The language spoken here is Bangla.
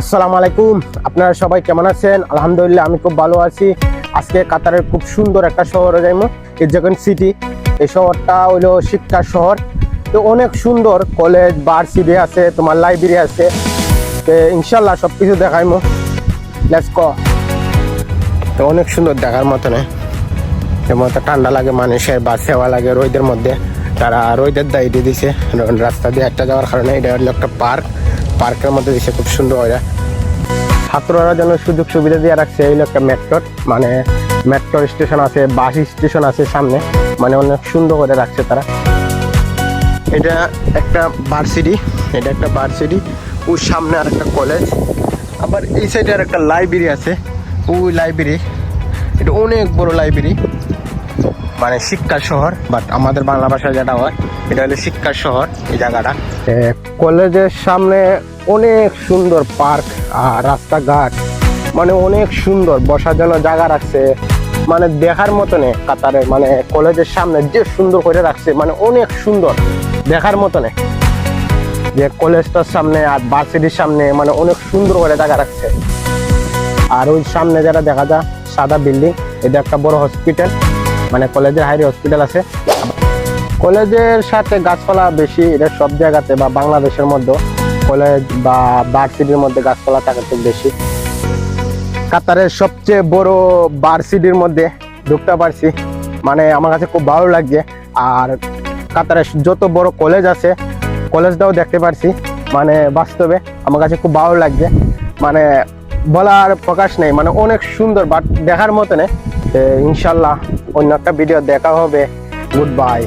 আসসালামু আলাইকুম, আপনারা সবাই কেমন আছেন? আলহামদুলিল্লাহ আমি খুব ভালো আছি। আজকে কাতারের খুব সুন্দর একটা শহরে যাইমু, ইজাগান সিটি। এই শহরটা হইলো শিক্ষার শহর। তো অনেক সুন্দর কলেজ, ভার্সিটি আছে, তোমার লাইব্রেরি আছে। তো ইনশাল্লাহ সব কিছু দেখাইমু। Let's go. তো অনেক সুন্দর দেখার মতন, যেমন ঠান্ডা লাগে মানুষের বা সেবা লাগে রোদের মধ্যে। তারা রোদের দায়িত্ব দিছে রাস্তা দিয়ে একটা যাওয়ার কারণে। এটা হলো একটা পার্কের মধ্যে দিছে, খুব সুন্দর হয়। ছাত্ররা যেন সুযোগ সুবিধা দিয়ে রাখছে। এই একটা মেট্রোর মানে মেট্রো স্টেশন আছে, বাস স্টেশন আছে সামনে, মানে অনেক সুন্দর করে রাখছে তারা। এটা একটা ভার্সিটি, ওর সামনে আর একটা কলেজ, আবার এই সাইডে আর একটা লাইব্রেরি আছে। ওই লাইব্রেরি, এটা অনেক বড় লাইব্রেরি, মানে শিক্ষার শহর। বাট আমাদের বাংলা ভাষায় যেটা হয়, এটা হলো শিক্ষার শহর এই জায়গাটা। কলেজের সামনে অনেক সুন্দর পার্ক আর রাস্তাঘাট, মানে অনেক সুন্দর বসার জন্য জায়গা রাখছে, মানে দেখার মতনে। কাতারে মানে কলেজের সামনে যে সুন্দর করে রাখছে, মানে অনেক সুন্দর দেখার মতনে। যে কলেজটার সামনে আর ভার্সিটির সামনে মানে অনেক সুন্দর করে জায়গা রাখছে। আর ওই সামনে যারা দেখা যায় সাদা বিল্ডিং, এটা একটা বড় হসপিটাল, মানে কলেজের হাইরি হসপিটাল আছে। কলেজের সাথে গাছপালা বেশি, এটা সব জায়গাতে বা বাংলাদেশের মধ্যে কলেজ বা ভার্সিটির মধ্যে গাছপালা থাকে খুব বেশি। কাতারের সবচেয়ে বড় ভার্সিটির মধ্যে ঢুকতে পারছি, মানে আমার কাছে খুব ভালো লাগছে। আর কাতারের যত বড় কলেজ আছে, কলেজটাও দেখতে পারছি, মানে বাস্তবে আমার কাছে খুব ভালো লাগছে। মানে বলার প্রকাশ নেই, মানে অনেক সুন্দর বাট দেখার মতনে। ইনশাল্লাহ অন্য একটা ভিডিও দেখা হবে। Good bye.